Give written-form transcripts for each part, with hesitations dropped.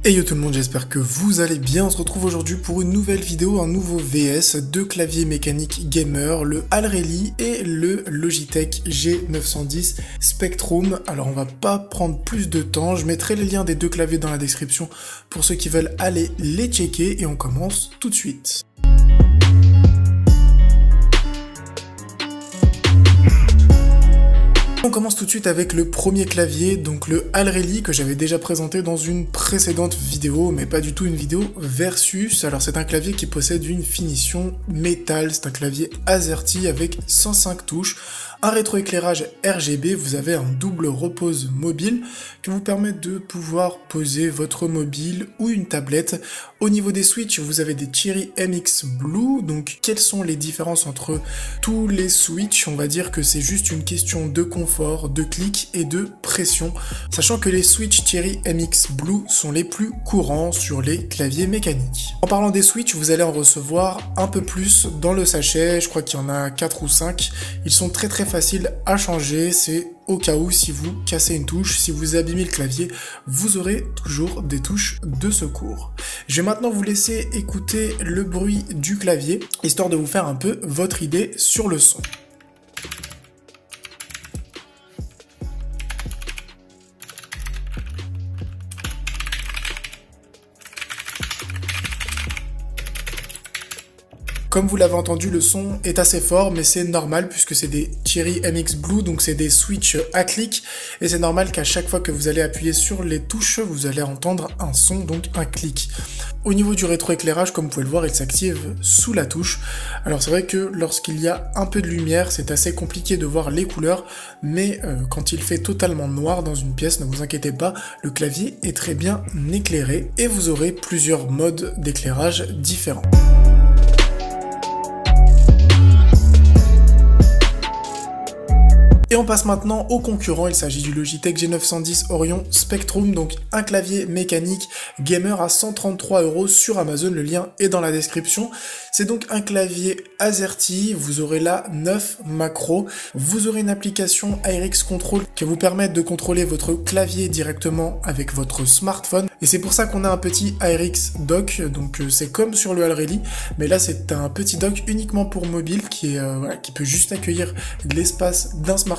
Hey yo tout le monde, j'espère que vous allez bien. On se retrouve aujourd'hui pour une nouvelle vidéo, un nouveau VS, deux claviers mécaniques gamer, le Alreli et le Logitech G910 Spectrum. Alors on va pas prendre plus de temps, je mettrai les liens des deux claviers dans la description pour ceux qui veulent aller les checker et on commence tout de suite. On commence tout de suite avec le premier clavier, donc le Alreli que j'avais déjà présenté dans une précédente vidéo, mais pas du tout une vidéo versus. Alors c'est un clavier qui possède une finition métal, c'est un clavier AZERTY avec 105 touches, un rétroéclairage RGB, vous avez un double repose mobile qui vous permet de pouvoir poser votre mobile ou une tablette. Au niveau des switches, vous avez des Cherry MX Blue, donc quelles sont les différences entre tous les switches? On va dire que c'est juste une question de confort, de clic et de pression, sachant que les switches Cherry MX Blue sont les plus courants sur les claviers mécaniques. En parlant des switches, vous allez en recevoir un peu plus dans le sachet, je crois qu'il y en a 4 ou 5, ils sont très faciles à changer, c'est au cas où si vous cassez une touche, si vous abîmez le clavier, vous aurez toujours des touches de secours. Je vais maintenant vous laisser écouter le bruit du clavier, histoire de vous faire un peu votre idée sur le son. Comme vous l'avez entendu, le son est assez fort, mais c'est normal puisque c'est des Cherry MX Blue, donc c'est des switches à clic, et c'est normal qu'à chaque fois que vous allez appuyer sur les touches, vous allez entendre un son, donc un clic. Au niveau du rétroéclairage, comme vous pouvez le voir, il s'active sous la touche. Alors c'est vrai que lorsqu'il y a un peu de lumière, c'est assez compliqué de voir les couleurs, mais quand il fait totalement noir dans une pièce, ne vous inquiétez pas, le clavier est très bien éclairé, et vous aurez plusieurs modes d'éclairage différents. Et on passe maintenant au concurrent, il s'agit du Logitech G910 Orion Spectrum, donc un clavier mécanique gamer à 133 € sur Amazon, le lien est dans la description. C'est donc un clavier AZERTY, vous aurez là 9 macros, vous aurez une application AirX Control qui va vous permettre de contrôler votre clavier directement avec votre smartphone. Et c'est pour ça qu'on a un petit AirX dock, donc c'est comme sur le Alreli, mais là c'est un petit dock uniquement pour mobile qui peut juste accueillir de l'espace d'un smartphone,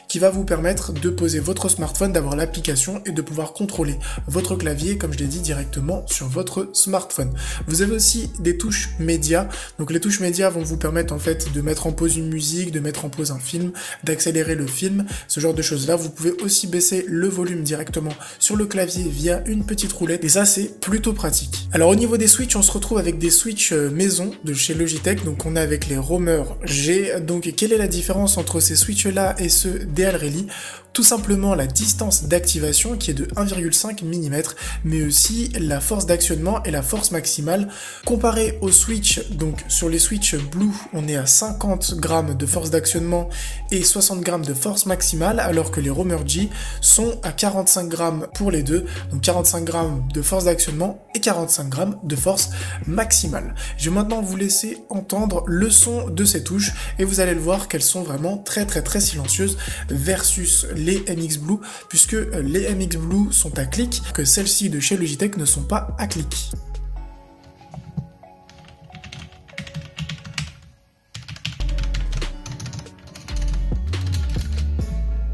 qui va vous permettre de poser votre smartphone, d'avoir l'application et de pouvoir contrôler votre clavier, comme je l'ai dit, directement sur votre smartphone. Vous avez aussi des touches médias, donc les touches médias vont vous permettre en fait de mettre en pause une musique, de mettre en pause un film, d'accélérer le film, ce genre de choses là. Vous pouvez aussi baisser le volume directement sur le clavier via une petite roulette, et ça c'est plutôt pratique. Alors au niveau des switches, on se retrouve avec des switches maison de chez Logitech, donc on est avec les Romer G. Donc quelle est la différence entre ces switches là et ceux des Alreli? Tout simplement la distance d'activation qui est de 1,5 mm, mais aussi la force d'actionnement et la force maximale. Comparé aux switch, donc sur les switch Blue, on est à 50 grammes de force d'actionnement et 60 grammes de force maximale, alors que les Romer G sont à 45 grammes pour les deux, donc 45 grammes de force d'actionnement et 45 grammes de force maximale. Je vais maintenant vous laisser entendre le son de ces touches et vous allez le voir qu'elles sont vraiment très silencieuses versus les MX Blue, puisque les MX Blue sont à clic, que celles-ci de chez Logitech ne sont pas à clic.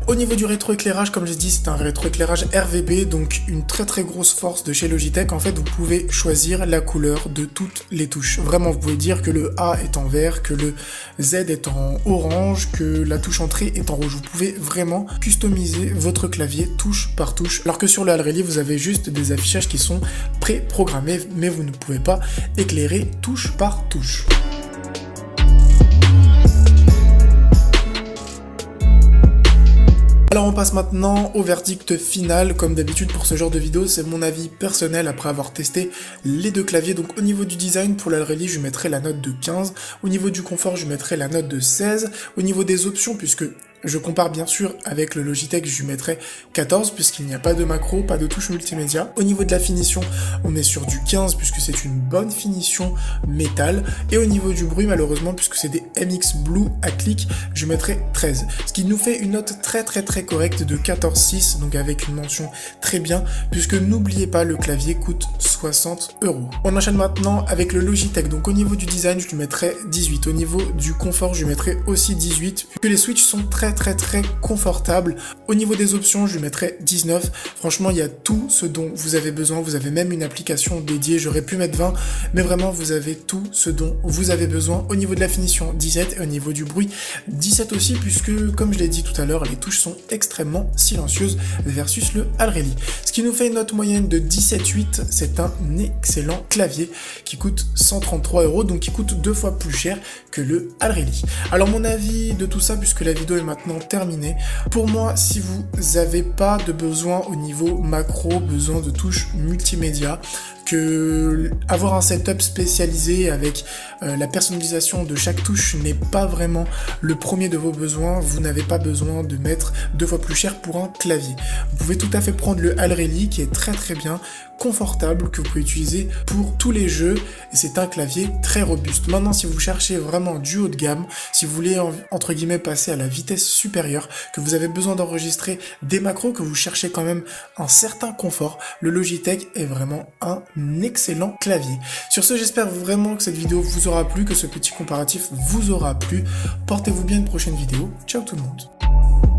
Au niveau du rétroéclairage, comme je dis, c'est un rétroéclairage RVB, donc une très grosse force de chez Logitech. En fait, vous pouvez choisir la couleur de toutes les touches. Vraiment, vous pouvez dire que le A est en vert, que le Z est en orange, que la touche entrée est en rouge. Vous pouvez vraiment customiser votre clavier touche par touche, alors que sur le Alreli, vous avez juste des affichages qui sont pré-programmés, mais vous ne pouvez pas éclairer touche par touche. Alors on passe maintenant au verdict final. Comme d'habitude pour ce genre de vidéo, c'est mon avis personnel après avoir testé les deux claviers. Donc au niveau du design, pour l'Alreli, je mettrai la note de 15. Au niveau du confort, je mettrai la note de 16. Au niveau des options, puisque Je compare bien sûr avec le Logitech, je lui mettrai 14 puisqu'il n'y a pas de macro, pas de touche multimédia. Au niveau de la finition, on est sur du 15 puisque c'est une bonne finition métal. Et au niveau du bruit, malheureusement, puisque c'est des MX Blue à clic, je mettrai 13. Ce qui nous fait une note très correcte de 14,6, donc avec une mention très bien, puisque n'oubliez pas, le clavier coûte 60 €. On enchaîne maintenant avec le Logitech. Donc au niveau du design, je lui mettrai 18. Au niveau du confort, je lui mettrai aussi 18, puisque les switches sont très confortables. Au niveau des options, je lui mettrai 19. Franchement, il y a tout ce dont vous avez besoin. Vous avez même une application dédiée. J'aurais pu mettre 20, mais vraiment, vous avez tout ce dont vous avez besoin. Au niveau de la finition, 17, et au niveau du bruit, 17 aussi, puisque, comme je l'ai dit tout à l'heure, les touches sont extrêmement silencieuses versus le Alreli. Ce qui nous fait une note moyenne de 17,8. C'est un excellent clavier qui coûte 133 €, donc qui coûte 2 fois plus cher que le Alreli. Alors mon avis de tout ça, puisque la vidéo est maintenant terminée, pour moi, si vous n'avez pas de besoin au niveau macro, besoin de touches multimédia, que avoir un setup spécialisé avec la personnalisation de chaque touche n'est pas vraiment le premier de vos besoins, vous n'avez pas besoin de mettre 2 fois plus cher pour un clavier. Vous pouvez tout à fait prendre le Alreli qui est très bien, confortable, que vous pouvez utiliser pour tous les jeux, et c'est un clavier très robuste. Maintenant, si vous cherchez vraiment du haut de gamme, si vous voulez entre guillemets passer à la vitesse supérieure, que vous avez besoin d'enregistrer des macros, que vous cherchez quand même un certain confort, le Logitech est vraiment un excellent clavier. Sur ce, j'espère vraiment que cette vidéo vous aura plu, que ce petit comparatif vous aura plu. Portez-vous bien, une prochaine vidéo. Ciao tout le monde.